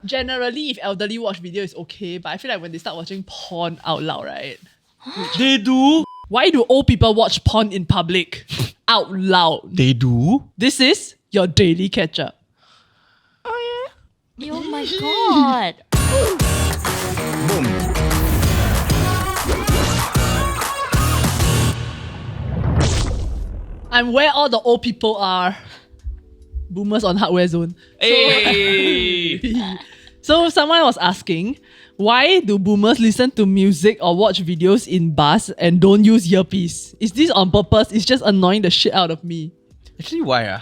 Generally, if elderly watch video, it's okay. But I feel like when they start watching porn out loud, right? They do. Why do old people watch porn in public out loud? They do. This is your daily Ketchup. Oh my god. Boom. I'm where all the old people are. Boomers on Hardware Zone. Hey. So someone was asking, why do boomers listen to music or watch videos in bus and don't use earpiece? Is this on purpose? It's just annoying the shit out of me. Actually, why?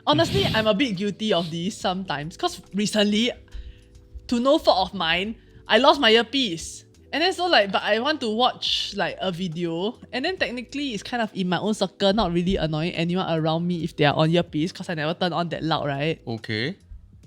Honestly, I'm a bit guilty of this sometimes. Because recently, to no fault of mine, I lost my earpiece. And then so but I want to watch a video. And then technically it's kind of in my own circle, not really annoying anyone around me if they are on earpiece. Because I never turn on that loud, right? Okay.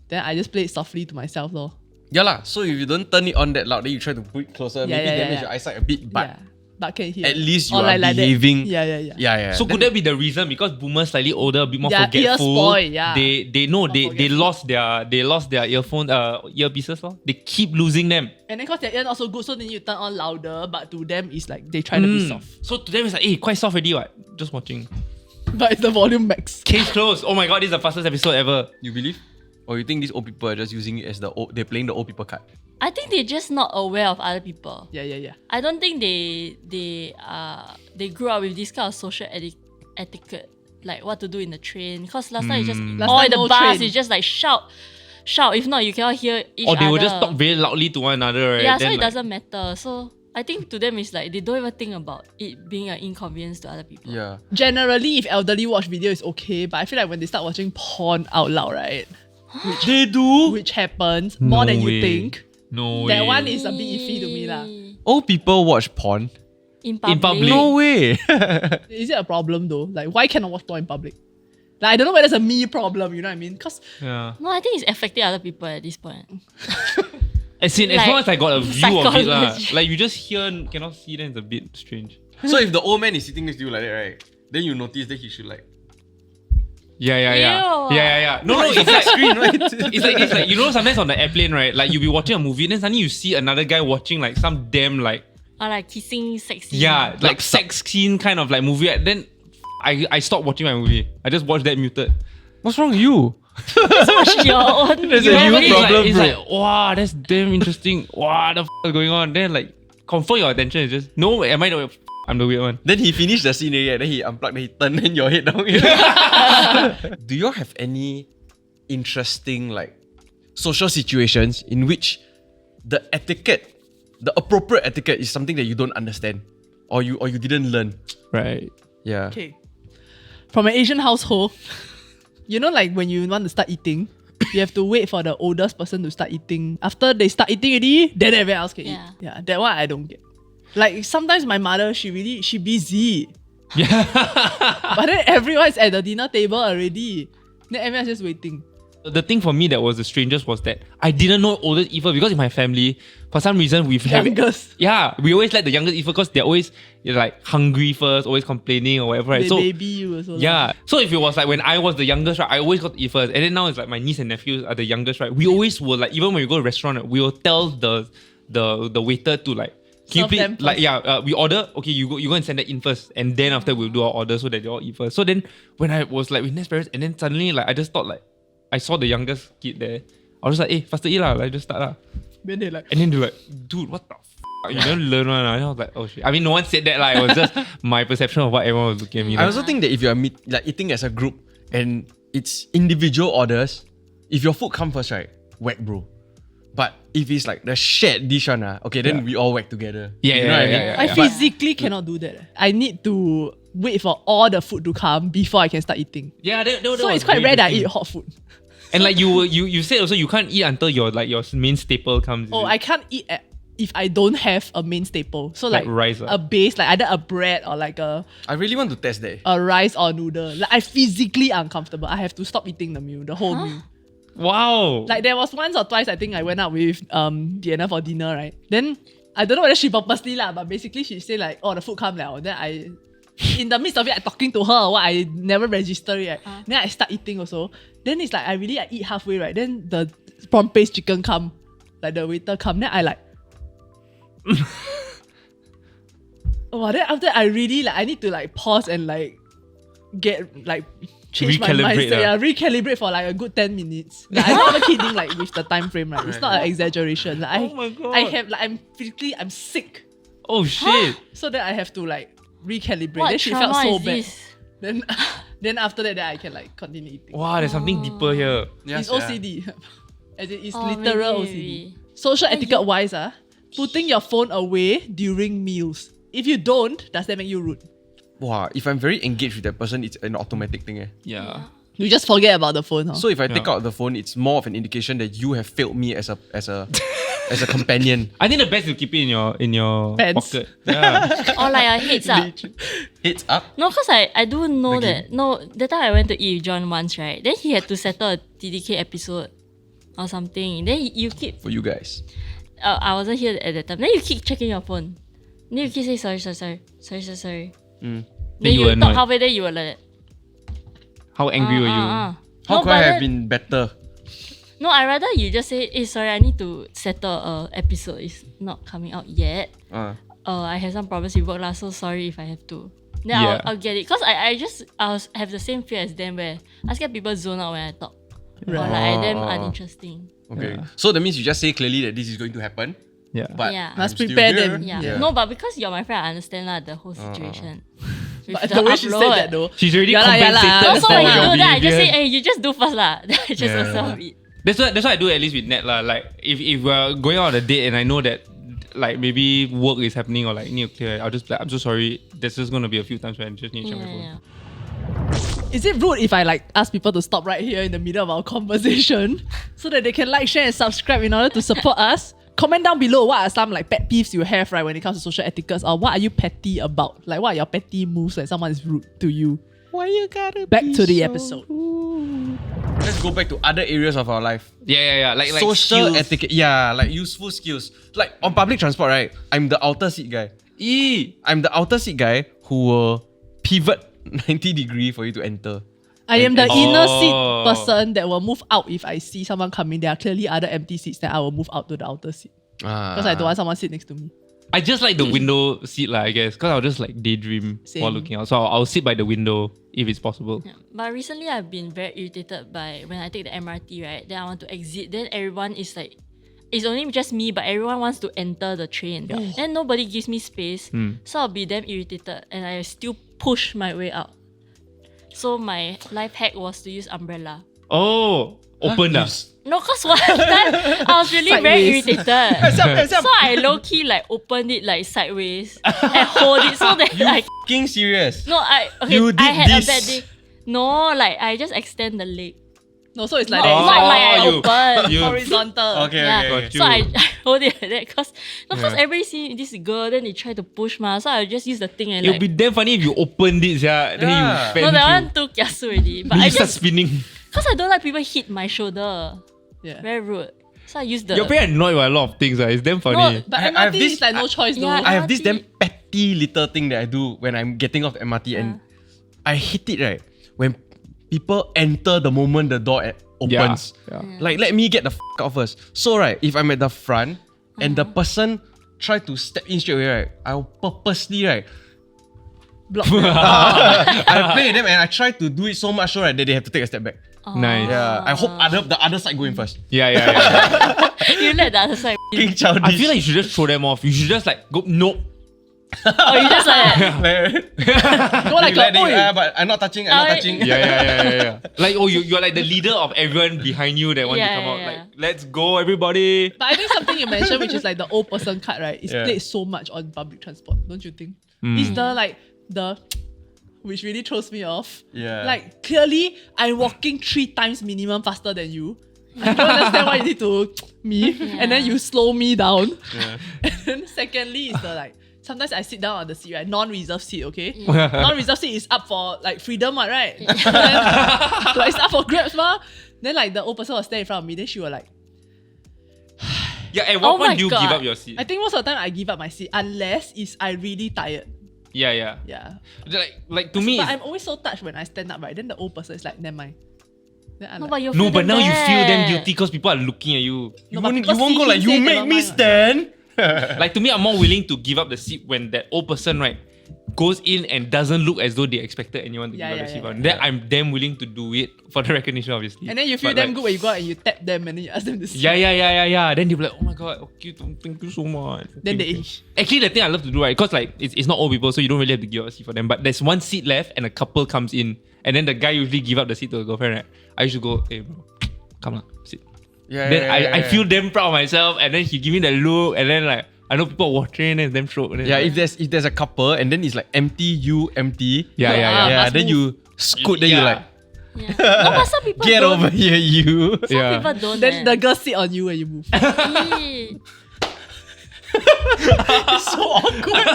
Then I just play it softly to myself though. Yeah lah. So if you don't turn it on that loud, then you try to put it closer, maybe damage your eyesight a bit, but but can hear. at least you Or are behaving. Yeah. So could that be the reason? Because boomers slightly older, a bit more ears forgetful. spoil, yeah. They lost their earphone earpieces. They keep losing them. And then because their ear not so good, so then you turn on louder, but to them it's like they try to be soft. So to them it's like, hey, quite soft already, what? Just watching. But it's the volume max. Case closed. Oh my god, this is the fastest episode ever. You believe? Or you think these old people are just using it as they're playing the old people card? I think they're just not aware of other people. Yeah. I don't think they grew up with this kind of social etiquette, like what to do in the train. Because last time it's just, or in the bus, train. it's just like shout. If not, you cannot hear each other. Or they will just talk very loudly to one another, right? Yeah, then so it doesn't matter. So I think to them it's like they don't even think about it being an inconvenience to other people. Yeah. Generally, if elderly watch video, it's okay. But I feel like when they start watching porn out loud, right? They do. Which happens more than way. you think. No way. That one is a bit iffy to me lah. Old people watch porn? In public. public. No way. Is it a problem though? Like, why cannot watch porn in public? Like, I don't know whether it's a me problem, you know what I mean? Because Yeah. No, I think it's affecting other people at this point. As Like, long as I got a view of it lah. psychology. Like you just hear, cannot see, then it's a bit strange. So if the old man is sitting next to you like that, right? Then you notice that he should Yeah. Ew. No, it's like screen, right? it's like you know sometimes on the airplane, right? Like you'll be watching a movie, then suddenly you see another guy watching like some damn Or like kissing sexy. like sex scene kind of like movie. And then I stopped watching my movie. I just watched that muted. What's wrong with you? Watch your own. There's You a know, huge it's problem, like, bro. it's like, wow, that's damn interesting. What the is going on? Then like confirm your attention is just no. Am I the? I'm the weird one. Then he finished the scene already, then he unplugged, then he turned in your head down. Do you all have any interesting social situations in which the appropriate etiquette is something that you don't understand or you didn't learn? Right. Yeah. okay, from an Asian household, you know, like when you want to start eating, you have to wait for the oldest person to start eating. After they start eating already, then everyone else can eat. Yeah, that one I don't get. Like sometimes my mother, she busy. Yeah. But then everyone's at the dinner table already. Then everyone's just waiting. The thing for me that was the strangest was that I didn't know oldest eat first because in my family, for some reason we've Youngest. we always let the youngest eat first because they're always hungry first, always complaining or whatever. Right? They So baby you also. yeah. So if it was like when I was the youngest, right, I always got to eat first. And then now it's like my niece and nephews are the youngest, right? We always will even when we go to a restaurant, right, we will tell the waiter to can you Serve them please, we order, okay, you go and send that in first, and then after we'll do our order so that they all eat first. So then when I was with Ned's parents, and then suddenly I just thought I saw the youngest kid there, I was just hey, faster eat lah, just start lah. Then they And then they're dude, what the f***? You don't learn one. And I was like, oh shit. I mean, no one said that lah. It was just my perception of what everyone was looking at me. I also think that if you're eating as a group and it's individual orders, if your food comes first, right, whack bro. But if it's the shared dish one, okay, then we all whack together. Yeah, You know what I mean? I physically cannot do that. I need to wait for all the food to come before I can start eating. Yeah, that So was it's quite very rare that I eat interesting. hot food. And you said also you can't eat until your main staple comes. Oh, I can't eat if I don't have a main staple. So Like rice, a base, either a bread or I really want to test that. a rice or noodle. I physically uncomfortable. I have to stop eating the meal, the whole meal. Wow. There was once or twice I think I went out with Diana for dinner, right? Then I don't know whether she purposely but basically she said the food come now. Then I in the midst of it I talking to her or what, I never register it. Right? Then I start eating also. Then it's I eat halfway, right? Then prawn paste chicken come. Like the waiter come. Then I like then after that, I really like I need to like pause and like get like change my Recalibrate, mindset. Yeah, recalibrate for like a good 10 minutes. Like, I'm not even kidding like with the time frame, right? It's not an exaggeration. Like, Oh my God. I have like I'm sick. Oh shit. So then I have to like recalibrate. What Then she felt trauma so is bad. this? Then after that, then I can like continue eating. Wow, there's something deeper here. It's OCD. As in, it's Oh, literal maybe, OCD. maybe. Social etiquette wise, putting your phone away during meals. If you don't, does that make you rude? Wow, if I'm very engaged with that person, it's an automatic thing. Yeah. You just forget about the phone, huh? So if I take out the phone, it's more of an indication that you have failed me as a as a companion. I think the best is to keep it in your Pants. pocket. Yeah. Or like a heads up. Heads up. No, cause I do know The that. No, that time I went to eat with John once, right? Then he had to settle a TDK episode or something. Then you keep. For you guys. I wasn't here at that time. Then you keep checking your phone. Then you keep saying sorry. Then Then you you were talk annoyed. halfway. Then you were like, How angry were you? How No, could I but have then- been better? No, I rather you just say, sorry, I need to settle a episode. It's not coming out yet. I have some problems with work lah, so sorry if I have to. Then Yeah. I'll get it. Cause I have the same fear as them where I scared people zone out when I talk. Or like I damn uninteresting. Okay. Yeah. So that means you just say clearly that this is going to happen. Yeah. But Yeah. Must I'm still prepare here. them. Yeah. Yeah. No, but because you're my friend, I understand lah the whole situation. With But the way she said that though. She's already Yeah lah, yeah lah. compensated Also for when you your do that, I just say, behavior. hey, you just do first lah. Then I just Yeah. myself eat. That's what I do at least with Nat lah. Like if we're going on a date and I know that like maybe work is happening or like need to clear, I'll just be like, I'm so sorry. There's just gonna be a few times where I just need to check my phone. Yeah. Is it rude if I like ask people to stop right here in the middle of our conversation so that they can like, share, and subscribe in order to support us? Comment down below what are some like pet peeves you have, right, when it comes to social etiquette, or what are you petty about? Like what are your petty moves when someone is rude to you? Why you gotta Back be to the so episode. rude? Let's go back to other areas of our life. Yeah. Like Social skills. etiquette. Yeah, like useful skills. Like on public transport, right? I'm the outer seat guy. I'm the outer seat guy who will pivot 90 degree for you to enter. I am the inner Oh. seat person that will move out if I see someone coming. There are clearly other empty seats, then I will move out to the outer seat. Because I don't want someone sit next to me. I just like the window seat lah, I guess. Because I'll just like daydream Same. while looking out. So I'll sit by the window if it's possible. Yeah. But recently I've been very irritated by when I take the MRT, right? Then I want to exit. Then everyone is like, it's only just me, but everyone wants to enter the train. Then nobody gives me space. So I'll be damn irritated and I still push my way out. So my life hack was to use umbrella. Oh, open dah. No, cause one time I was really very Sideways. irritated. So I low-key like opened it like sideways and hold it so that like Fucking serious. no, You did I had this. a bad day. No, like I just extend the leg. No, so it's like Not, that. not like I you- open. you- Horizontal. Okay, Yeah. okay, Got okay. So you. I hold it like that because Yeah. everybody see this girl, then they try to push ma. So I just use the thing and It'll like be damn funny if you opened it, yeah. Then Yeah. you fend no, that one through. too kiasu already. But Then I you start just spinning. because I don't like people hit my shoulder. Yeah. Very rude. So I use the You're very annoyed by a lot of things. It's damn funny. No, but I have MRT this- is like no choice though. Yeah, I have this MRT. damn petty little thing that I do when I'm getting off the MRT and I hit it right when people enter the moment the door opens. Yeah. Like let me get the out first. So right, if I'm at the front and the person try to step in straight away, right, I'll purposely right Block. I play them and I try to do it so much so right that they have to take a step back. Nice. Yeah, I hope the other side go in first. Yeah. You let the other side. King childish. I feel like you should just throw them off. You should just like go, nope. Oh, you just like Go like a, "Oi." but I'm not touching. I'm not Alright. touching. Yeah. Like, oh, you're like the leader of everyone behind you that want to Yeah, come out. yeah. Like, let's go, everybody. But I think something you mentioned, which is like the old person card, right? It's Yeah. played so much on public transport, don't you think? Mm. It's the which really throws me off. Yeah. Like clearly I'm walking 3 times minimum faster than you. I don't understand why you need to me and then you slow me down. Yeah. And then secondly is the like sometimes I sit down on the seat, right? Non-reserved seat, okay? Non-reserved seat is up for like freedom, right? Then, like it's up for grabs, ma. Then like the old person will stand in front of me, then she will like Yeah, at what Oh my point do you give God. up your seat? I think most of the time I give up my seat unless is I really tired. Yeah. Yeah. Like to me, But it's- I'm always so touched when I stand up, right? Then the old person is like, never mind. Then I No, like, but you No, but now you feel damn bad. guilty because people are looking at you. You No, but won't, people you won't see go like, him you say make cannot me mind, stand. Like to me, I'm more willing to give up the seat when that old person, right, goes in and doesn't look as though they expected anyone to Yeah, give up the yeah, seat. yeah. Then I'm damn willing to do it for the recognition, obviously. and then you feel But damn like, good when you go out and you tap them and then you ask them to sit. Yeah. Then they'll be like, oh my god, okay, thank you so much. Then Okay. they Actually, the thing I love to do, right, because like it's not old people, so you don't really have to give up a seat for them. But there's one seat left and a couple comes in, and then the guy usually give up the seat to the girlfriend, right? I used to go, hey bro, come on, sit. Then I feel damn proud of myself, and then he give me the look, and then like I know people watching, and it's damn shock. Yeah, if there's a couple and then it's like empty, you empty. Yeah. must Then move. you scoot, then you like, Yeah. No, but some people get don't. over here, you. Some people don't. Then the girl sit on you when you move. Eee. So awkward.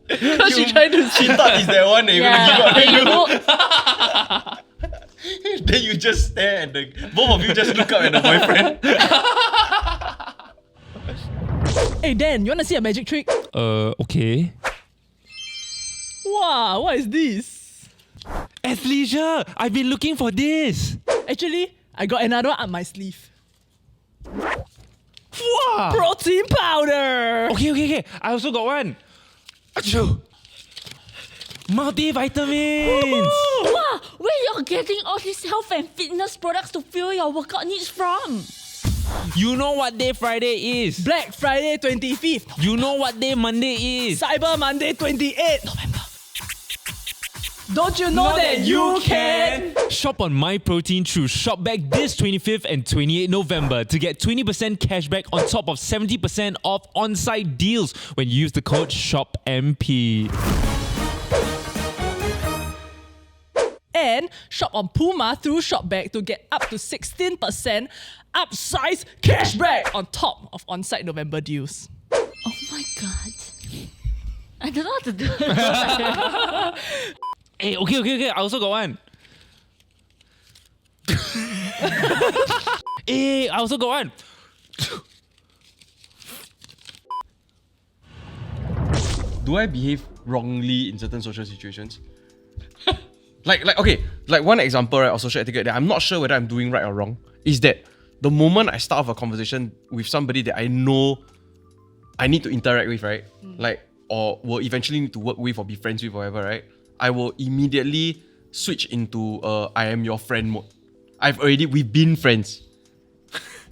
Because she tried to She thought it's that one that you're gonna give Yeah. up. Then you go. Then you just stare at both of you just look up at the boyfriend. Hey Dan, you wanna see a magic trick? Okay. Wow, what is this? Athleisure, I've been looking for this. Actually, I got another one up my sleeve. Wow. Protein powder! Okay. I also got one. Achoo. Multivitamins. Wow, where you're getting all these health and fitness products to fuel your workout needs from? You know what day Friday is. Black Friday 25th. You know what day Monday is. Cyber Monday 28th November. Don't you know that you can? Shop on MyProtein through Shopback this 25th and 28th November to get 20% cashback on top of 70% off on-site deals when you use the code SHOPMP. And shop on Puma through Shopback to get up to 16% upsize cashback on top of on-site November deals. Oh my god. I don't know how to do it. Hey, okay. I also got one. Hey, I also got one. Do I behave wrongly in certain social situations? like one example, right, of social etiquette that I'm not sure whether I'm doing right or wrong is that the moment I start off a conversation with somebody that I know I need to interact with, right, like, or will eventually need to work with or be friends with, whatever, right, I will immediately switch into I am your friend mode. We've been friends.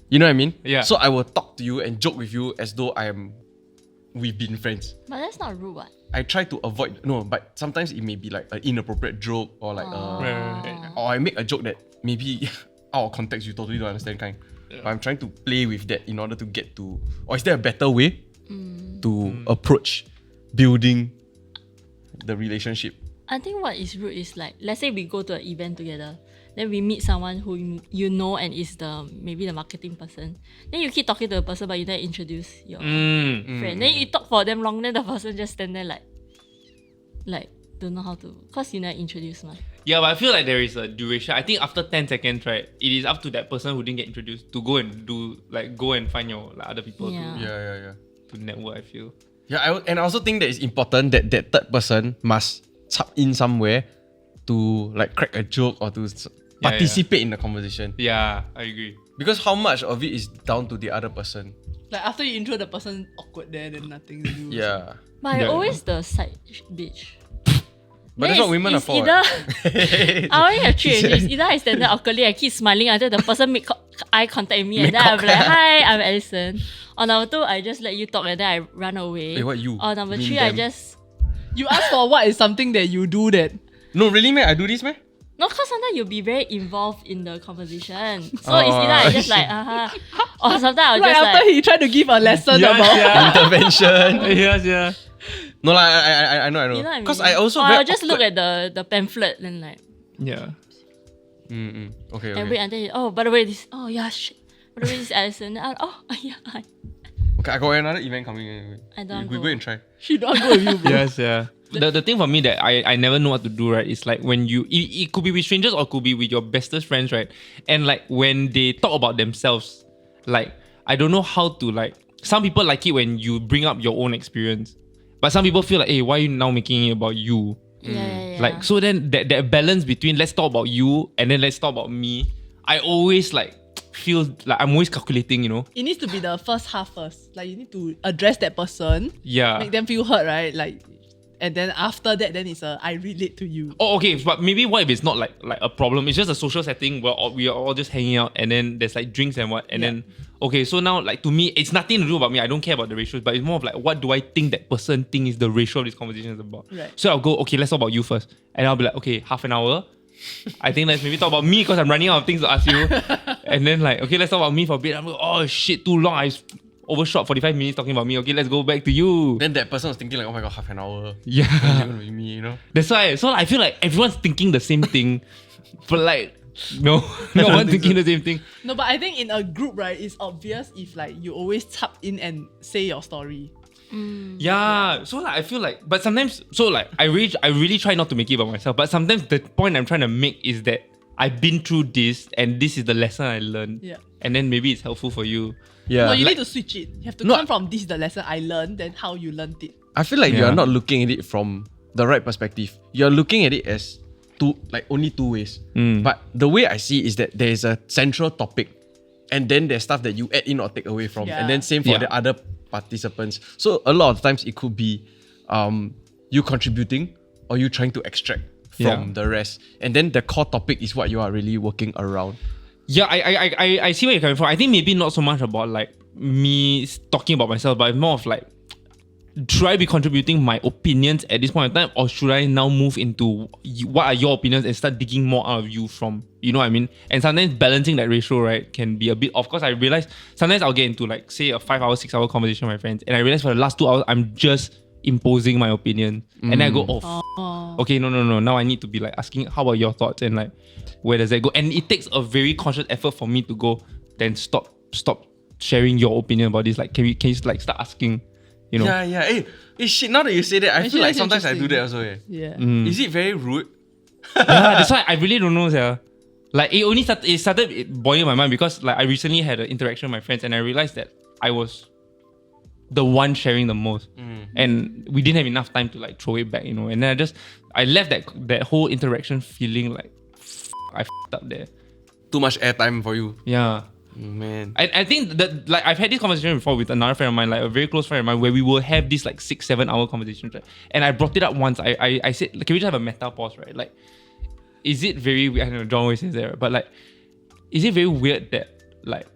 You know what I mean? Yeah. So I will talk to you and joke with you as though we've been friends. But that's not rude, what? I try to avoid, no, but sometimes it may be like an inappropriate joke or like or I make a joke that maybe out of context you totally don't understand kind. But I'm trying to play with that in order to get to, or is there a better way to approach building the relationship? I think what is rude is like, let's say we go to an event together, then we meet someone who you know and is maybe the marketing person. Then you keep talking to the person but you don't introduce your friend. Then you talk for them long, then the person just stand there like don't know how to, cause you never introduce man. Yeah, but I feel like there is a duration. I think after 10 seconds, right, it is up to that person who didn't get introduced to go and find your other people Yeah. Yeah. to network, I feel. Yeah, and I also think that it's important that that third person must tap in somewhere to like crack a joke or to participate in the conversation. Yeah, I agree. Because how much of it is down to the other person? Like after you intro the person awkward there, then nothing to do. Yeah. But I Yeah. always the side bitch. But Then that's what women are it's for. either I only have three already. It's either I stand there awkwardly, I keep smiling until the person make eye contact with me, and then I'm like, hi, I'm Alison. Or number two, I just let you talk and then I run away. Hey, what you? Or number Mean three, them. I just You ask for what is something that you do that. No, really, man? I do this, man? no, cause sometimes you'll be very involved in the conversation. So it's either I just like or sometimes I'll Right just after like he tried to give a lesson Yes, about. yeah. Intervention. Yes, yeah. No, like, I know. you know what I mean? Because I also or very I'll just look awkward. at the pamphlet and like Yeah. Okay. and wait until by the way this shit. By the way this is Alison. Yeah. Okay, I got another event coming. I don't We go. go and try. She don't go with you, bro. Yes, yeah. The thing for me that I never know what to do, right, is like when it could be with strangers or could be with your bestest friends, right? And like when they talk about themselves, like I don't know how to like, some people like it when you bring up your own experience. But some people feel like, hey, why are you now making it about you? Yeah. Like, so then that balance between let's talk about you and then let's talk about me, I always like feel like I'm always calculating, you know? It needs to be the first half first. Like you need to address that person, Yeah. make them feel hurt, right? Like, and then after that, then it's I relate to you. Oh, okay. But maybe what if it's not like a problem? It's just a social setting where we are all just hanging out and then there's like drinks and what. And then, okay, so now like to me, it's nothing to do about me. I don't care about the ratios, but it's more of like, what do I think that person think is the ratio of this conversation is about? Right. So I'll go, okay, let's talk about you first. And I'll be like, okay, half an hour. I think let's maybe talk about me because I'm running out of things to ask you. And then like, okay, let's talk about me for a bit. I'm like, oh shit, too long. I overshot 45 minutes talking about me. Okay, let's go back to you. Then that person was thinking like, oh my god, half an hour. Yeah. It's gonna be me, you know? That's why. So I feel like everyone's thinking the same thing. But like, no one thinking the same thing. No, but I think in a group, right, it's obvious if like you always tap in and say your story. Yeah. So like I feel like, but sometimes, so like I really try not to make it about myself. But sometimes the point I'm trying to make is that I've been through this and this is the lesson I learned. Yeah. And then maybe it's helpful for you. Yeah. No, you like, need to switch it. You have to No, come from this is the lesson I learned, then how you learned it. I feel like Yeah. you're not looking at it from the right perspective. You're looking at it as only two ways. But the way I see is that there is a central topic and then there's stuff that you add in or take away from. Yeah. And then same for Yeah. the other participants. So a lot of times it could be you contributing or you trying to extract from the rest. And then the core topic is what you are really working around. Yeah, I see where you're coming from. I think maybe not so much about like me talking about myself, but more of like, should I be contributing my opinions at this point in time, or should I now move into what are your opinions and start digging more out of you from, you know what I mean? And sometimes balancing that ratio, right, can be a bit off. Because I realize sometimes I'll get into like, say, a 5-hour, 6-hour conversation with my friends, and I realize for the last 2 hours, I'm just imposing my opinion. And then I go, okay, no. Now I need to be like asking, how are your thoughts? And like, where does that go? And it takes a very conscious effort for me to go, then stop sharing your opinion about this. Like, can you like start asking, you know? Yeah. Hey, shit, now that you say that, I Actually, feel like that's sometimes I do that interesting. also. Yeah. Is it very rude? Yeah, that's why I really don't know, sir. Like it started boiling my mind because like I recently had an interaction with my friends and I realized that I was the one sharing the most, and we didn't have enough time to like throw it back, you know. And then I left that whole interaction feeling like I f***ed up there. Too much airtime for you. Yeah. Man. I think that like I've had this conversation before with another friend of mine, like a very close friend of mine, where we will have this like 6-7 hour conversation, right? And I brought it up once. I said, like, can we just have a meta pause, right? Like, is it very weird? I don't know, John always says that, right? But like, is it very weird that like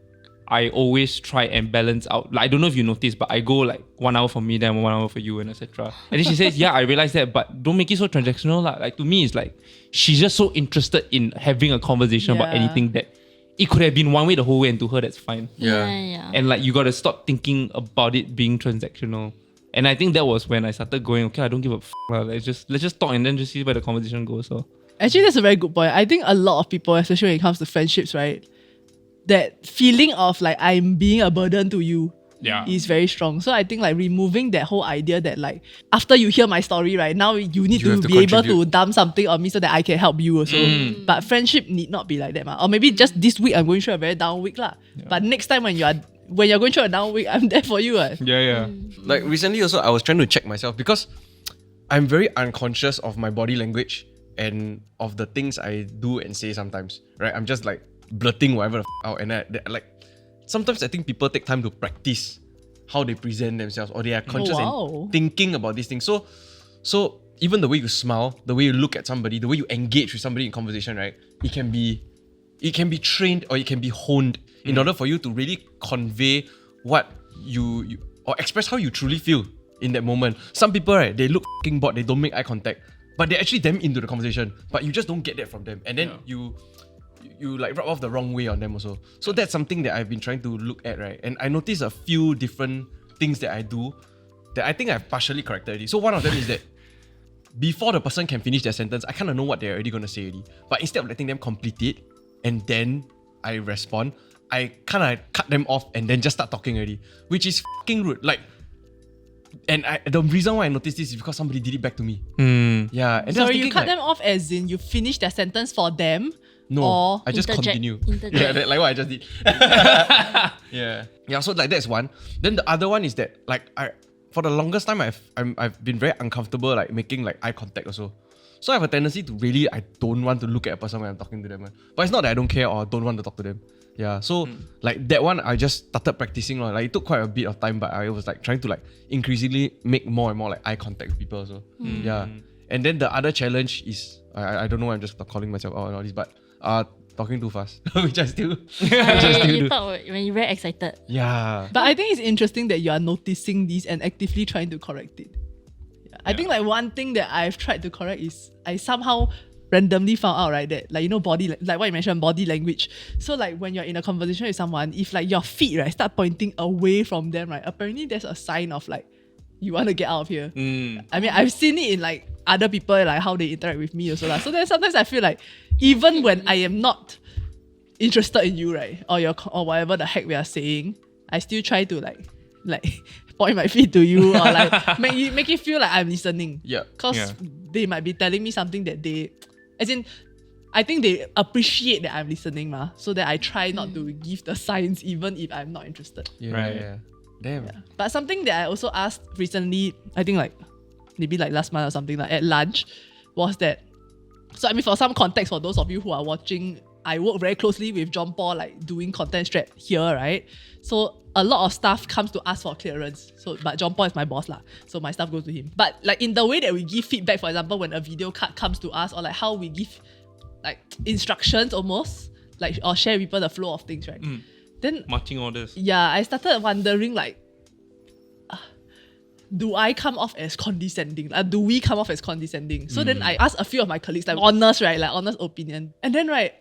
I always try and balance out? Like, I don't know if you noticed, but I go like 1 hour for me, then 1 hour for you, and etc. And then she says, yeah, I realize that, but don't make it so transactional. Like to me, it's like she's just so interested in having a conversation about Yeah. anything that it could have been one way the whole way, and to her that's fine. Yeah. And like you gotta stop thinking about it being transactional. And I think that was when I started going, okay, I don't give a f***. Let's just talk and then just see where the conversation goes. So Actually, that's a very good point. I think a lot of people, especially when it comes to friendships, right, that feeling of like I'm being a burden to you is very strong. So I think like removing that whole idea that like after you hear my story, right, now you need You to have to be able to contribute. dump something on me so that I can help you also. But friendship need not be like that, Or maybe just this week I'm going through a very down week lah. But next time when you're going through a down week, I'm there for you. yeah. Like recently also, I was trying to check myself because I'm very unconscious of my body language and of the things I do and say sometimes, right? I'm just like blurting whatever the out, and like sometimes I think people take time to practice how they present themselves, or they are conscious wow. and thinking about these things. So even the way you smile, the way you look at somebody, the way you engage with somebody in conversation, right? It can be trained or it can be honed in order for you to really convey what you or express how you truly feel in that moment. Some people, right, they look f***ing bored, they don't make eye contact, but they're actually damn into the conversation, but you just don't get that from them, and then you like rub off the wrong way on them also. So that's something that I've been trying to look at, right? And I noticed a few different things that I do that I think I've partially corrected already. So one of them is that before the person can finish their sentence, I kind of know what they're already going to say already. But instead of letting them complete it and then I respond, I kind of cut them off and then just start talking already, which is fucking rude. Like, and the reason why I noticed this is because somebody did it back to me. Yeah. And then I was So you thinking, cut like, them off as in you finish their sentence for them? no, or I just interject- continue. interject. Yeah, like what I just did. Yeah. So like that's one. Then the other one is that like for the longest time I've been very uncomfortable like making like eye contact also. So I have a tendency to really, I don't want to look at a person when I'm talking to them. But it's not that I don't care or don't want to talk to them. Yeah, so like that one, I just started practicing. Like it took quite a bit of time, but I was like trying to like increasingly make more and more like eye contact with people. So yeah. And then the other challenge is, I don't know, I'm just calling myself out and all this, but talking too fast, which I still You do. talk when you're very excited. Yeah. But I think it's interesting that you are noticing these and actively trying to correct it. Yeah. I think like one thing that I've tried to correct is I somehow randomly found out, right, that like, you know, body, like what you mentioned, body language. So like when you're in a conversation with someone, if like your feet, right, start pointing away from them, right, apparently there's a sign of like, you want to get out of here. I mean, I've seen it in like other people, like how they interact with me also. So then sometimes I feel like even when I am not interested in you, right, or whatever the heck we are saying, I still try to like point my feet to you or like make you feel like I'm listening. Yeah. Because they might be telling me something that they, as in, I think they appreciate that I'm listening, so that I try not to give the signs even if I'm not interested. Yeah. Right. Yeah. Damn. Yeah. But something that I also asked recently, I think like maybe like last month or something, like at lunch, was that, so I mean, for some context, for those of you who are watching, I work very closely with John Paul, like doing content strat here, right? So a lot of stuff comes to us for clearance. So, but John Paul is my boss lah, so my stuff goes to him. But like in the way that we give feedback, for example, when a video cut comes to us, or like how we give like instructions almost, like or share with people the flow of things, right? Then Marching orders. yeah, I started wondering like, do I come off as condescending? Do we come off as condescending? So then I asked a few of my colleagues, like honest, right? Like honest opinion. And then right,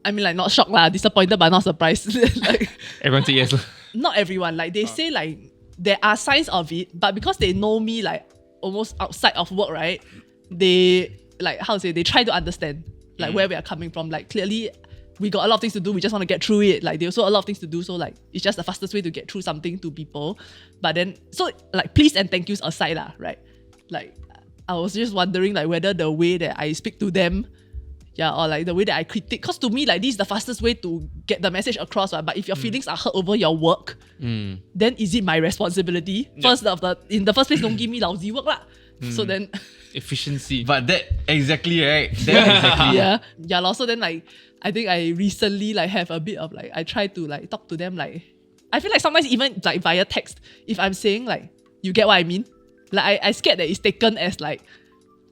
I mean like not shocked lah, disappointed but not surprised. Like Everyone say yes. not everyone. Like they say like there are signs of it, but because they know me like almost outside of work, right? They like how to say, they try to understand like where we are coming from. Like clearly we got a lot of things to do, we just want to get through it. Like there's also a lot of things to do, so like it's just the fastest way to get through something to people. But then, so like please and thank yous aside lah, right? Like I was just wondering like whether the way that I speak to them, or like the way that I critique, because to me like this is the fastest way to get the message across, right? But if your feelings are hurt over your work, then is it my responsibility? In the first place, don't give me lousy work lah. So then Efficiency. But that exactly, right? That exactly. yeah. Also then like I think I recently like have a bit of like, I try to like talk to them like, I feel like sometimes even like via text, if I'm saying like, you get what I mean? Like I scared that it's taken as like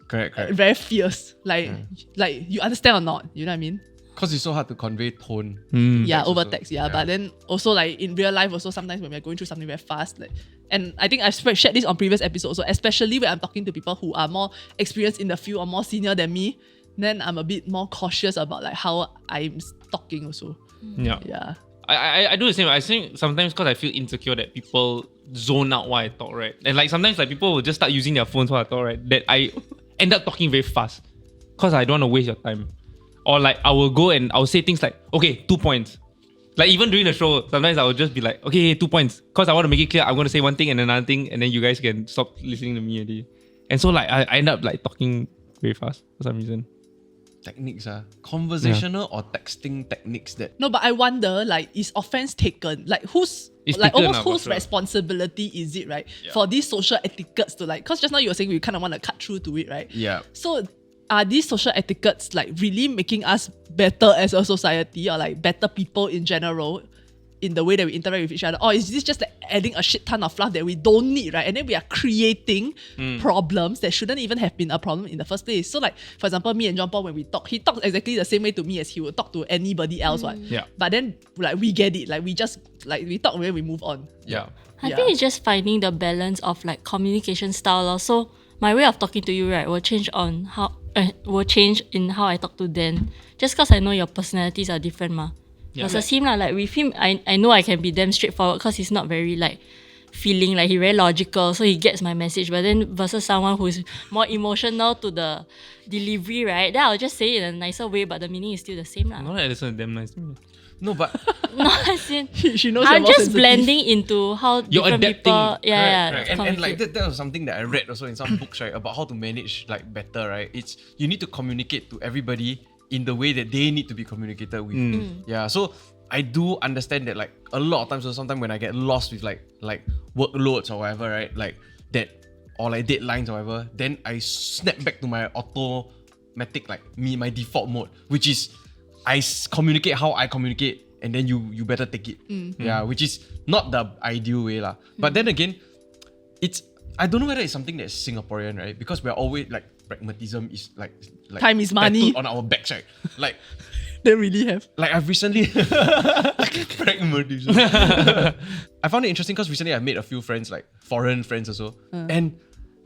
Correct. very fierce. Like you understand or not? You know what I mean? Because it's so hard to convey tone. Yeah, Text over also. text. Yeah, Yeah. but then also like in real life also sometimes when we're going through something very fast, like, and I think I've shared this on previous episodes, so especially when I'm talking to people who are more experienced in the field or more senior than me, then I'm a bit more cautious about like how I'm talking also. Yeah. Yeah. I do the same. I think sometimes because I feel insecure that people zone out while I talk, right? And like sometimes like people will just start using their phones while I talk, right? That I end up talking very fast because I don't want to waste your time. Or like I will go and I'll say things like, okay, 2 points. Like even during the show, sometimes I will just be like, okay, 2 points. Because I want to make it clear I'm going to say one thing and another thing, and then you guys can stop listening to me already. And so like I end up like talking very fast for some reason. Techniques conversational or texting techniques that No, but I wonder, like, is offense taken? Like, whose, It's like, taken, almost for whose sure. responsibility is it, right? For these social etiquettes to like, because just now you were saying we kind of want to cut through to it, right? yeah. So are these social etiquettes like really making us better as a society or like better people in general in the way that we interact with each other? Or is this just like adding a shit ton of fluff that we don't need, right? And then we are creating problems that shouldn't even have been a problem in the first place. So like, for example, me and John Paul, when we talk, he talks exactly the same way to me as he would talk to anybody else, right? Yeah. But then like we get it, like we just, like we talk and then we move on. Yeah. I Yeah. think it's just finding the balance of like communication style. Also, my way of talking to you, right, will change in how I talk to Dan. Just because I know your personalities are different, ma. Versus him, like with him, I know I can be damn straightforward because he's not very like feeling, like he's very logical, so he gets my message. But then versus someone who's more emotional to the delivery, right? Then I'll just say it in a nicer way, but the meaning is still the same, lah. Not that Alison is damn nice. No, but No, as in, She knows I'm you're more just sensitive. blending into how You're different adapting. people, correct. And like communicate. that was something that I read also in some books, right, about how to manage like better, right? It's you need to communicate to everybody in the way that they need to be communicated with. Yeah. So I do understand that like a lot of times, so sometimes when I get lost with like workloads or whatever, right? Like that or like deadlines or whatever, then I snap back to my automatic, like my default mode, which is communicate how I communicate, and then you better take it. Yeah, which is not the ideal way lah. But then again, I don't know whether it's something that's Singaporean, right? Because we're always like pragmatism is like Time is money. tattooed on our backs, right? Like They really have. like I've recently pragmatism. I found it interesting because recently I made a few friends, like foreign friends also, and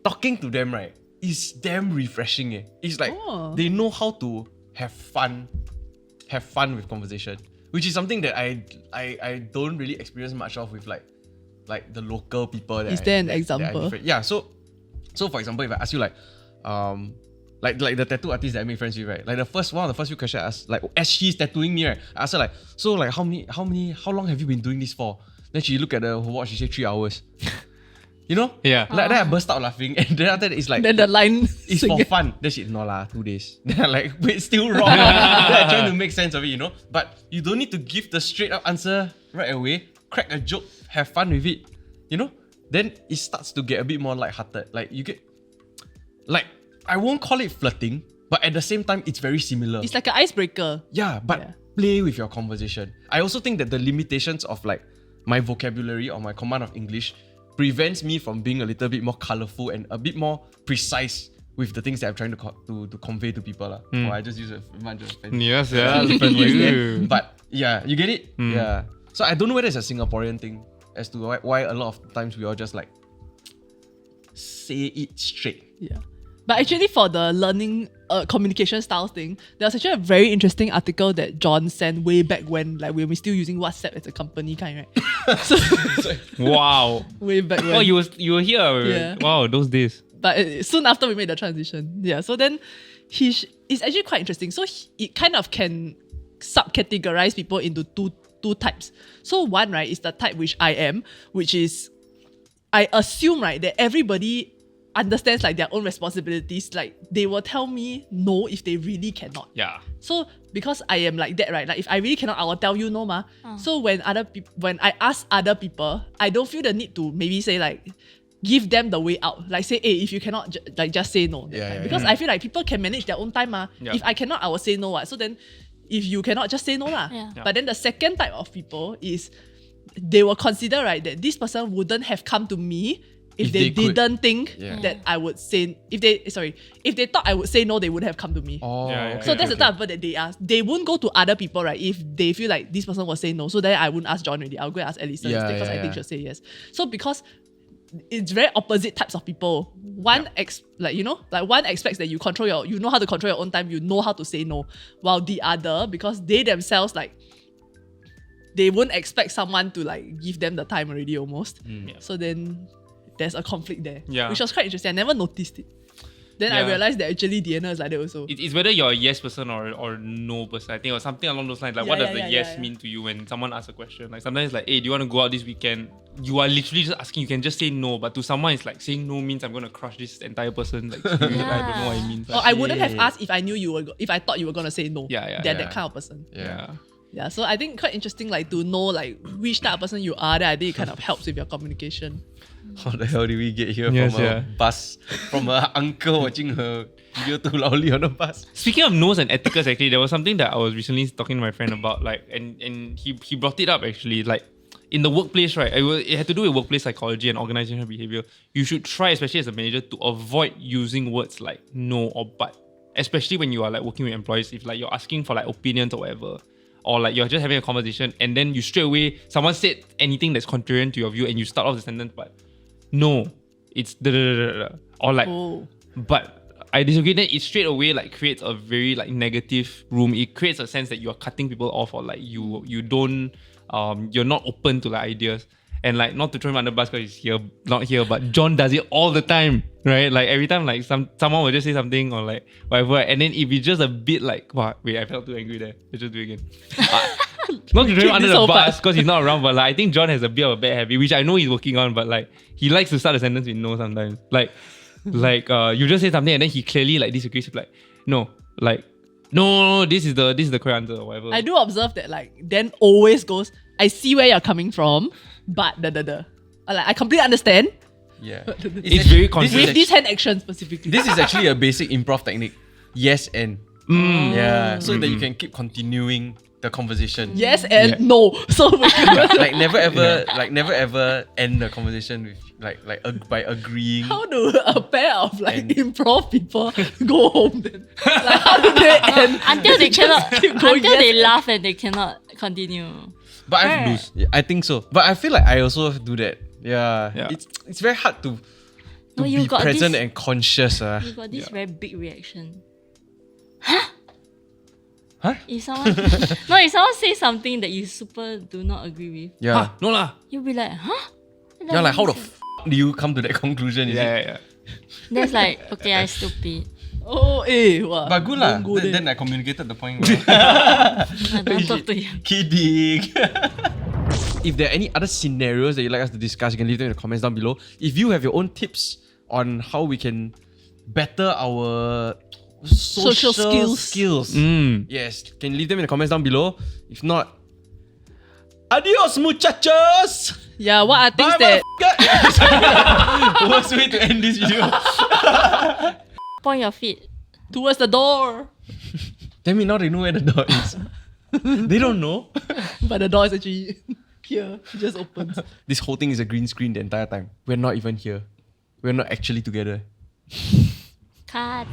talking to them, right, is damn refreshing. It's like they know how to have fun with conversation, which is something that I don't really experience much of with like the local people. Is there an example? Yeah, so for example, if I ask you like the tattoo artist that I made friends with, right? Like one of the first few questions I asked, like as she's tattooing me, right? I asked her like, so like how long have you been doing this for? Then she looked at her watch, she said 3 hours. You know? Yeah. Like then I burst out laughing, and then after that it's like, Then the line it's for fun. Then she, no lah, 2 days. Then I'm like, wait, still wrong. Then I'm trying to make sense of it, you know? But you don't need to give the straight up answer right away. Crack a joke, have fun with it, you know? Then it starts to get a bit more lighthearted. Like you get, like, I won't call it flirting, but at the same time, it's very similar. It's like an icebreaker. Yeah, but play with your conversation. I also think that the limitations of like my vocabulary or my command of English prevents me from being a little bit more colourful and a bit more precise with the things that I'm trying to convey to people. Or I just use a bunch of fancy Yes, yeah. You. But yeah, you get it? Yeah. So I don't know whether it's a Singaporean thing as to why a lot of times we all just like say it straight. Yeah. But actually for the learning communication styles thing, there was actually a very interesting article that John sent way back when we're still using WhatsApp as a company kind, right? So Wow. way back when. Oh, you were here. Yeah. Wow, those days. But soon after we made the transition. Yeah. So then it's actually quite interesting. So it kind of can subcategorize people into two types. So one, right, is the type which I am, which is I assume, right, that everybody understands like their own responsibilities. Like they will tell me no if they really cannot. Yeah. So because I am like that, right? Like if I really cannot, I will tell you no, ma. So when I ask other people, I don't feel the need to maybe say like give them the way out. Like say, hey, if you cannot, just say no. Because I feel like people can manage their own time, ma. Yeah. If I cannot, I will say no. So then, if you cannot, just say no, lah. Yeah. But then the second type of people is they will consider, right, that this person wouldn't have come to me if they didn't think that I would say, if they thought I would say no, they would have come to me. Oh, Yeah. So that's the type of people that they ask. They won't go to other people, right, if they feel like this person will say no. So then I wouldn't ask John already. I'll go and ask Alison instead because I think she'll say yes. So because it's very opposite types of people. One one expects that you know how to control your own time, you know how to say no. While the other, because they themselves they won't expect someone to like give them the time already almost. So then there's a conflict there. Yeah. Which was quite interesting. I never noticed it. Then I realized that actually Diana is like that also. It's whether you're a yes person or no person, I think, or something along those lines. Like, what does the yes mean to you when someone asks a question? Like, sometimes it's like, hey, do you want to go out this weekend? You are literally just asking, you can just say no. But to someone, it's like, saying no means I'm going to crush this entire person. Like, I don't know what it means. Or I wouldn't have asked if I knew if I thought you were going to say no. Yeah. They're that kind of person. Yeah. Yeah, so I think quite interesting like to know like which type of person you are. That I think it kind of helps with your communication. How the hell did we get here Yes, from a bus? From an uncle watching her video too loudly on the bus. Speaking of no's and etiquettes, actually, there was something that I was recently talking to my friend about, like, and he brought it up actually, like, in the workplace, right? It had to do with workplace psychology and organizational behavior. You should try, especially as a manager, to avoid using words like no or but, especially when you are like working with employees. If like you're asking for like opinions or whatever, or like you're just having a conversation, and then you straight away someone said anything that's contrarian to your view, and you start off the sentence, but no, it's da da da da, or like, but I disagree. Then it straight away like creates a very like negative room. It creates a sense that you are cutting people off, or like you don't you're not open to like ideas. And like, not to throw him under the bus because he's not here, but John does it all the time, right? Like every time like someone will just say something or like whatever, and then if it's just a bit like, wow, wait, I felt too angry there. Let's just do it again. Not to throw him under the bus because he's not around, but like I think John has a bit of a bad habit, which I know he's working on, but like he likes to start a sentence with no sometimes. Like you just say something and then he clearly like disagrees with like, no, like no, this is the correct answer or whatever. I do observe that like Dan always goes, I see where you're coming from, but Like, I completely understand, Yeah. It's very With confusing. this hand action specifically. This is actually a basic improv technique. Yes and. Yeah. So that you can keep continuing the conversation. yes and Yeah. no. So we Like never ever end the conversation with by agreeing. how do a pair of And- improv people go home then? Like how do they end? Until they cannot, keep going, until they yes. laugh and they cannot continue. But Right. I think so. But I feel like I also do that. Yeah. Yeah. It's very hard to No, you be got present this- and conscious. You got this very big reaction. Huh? If someone if someone says something that you super do not agree with, Yeah. Huh? No lah. you'll be like, huh? Yeah, like how the do you come to that conclusion? Is it? Yeah. That's like, okay, I stupid. Oh, wow. But good lah. Don't go there. Then I communicated the point well. I don't talk to you. Kidding. If there are any other scenarios that you'd like us to discuss, you can leave them in the comments down below. If you have your own tips on how we can better our social skills, yes, can leave them in the comments down below. If not, adios muchachos! Yeah, what are things Bye, that worst way to end this video. Point your feet. towards the door? Tell me now they know where the door is. They don't know. But the door is actually here. It just opens. This whole thing is a green screen the entire time. We're not even here. We're not actually together. Cut.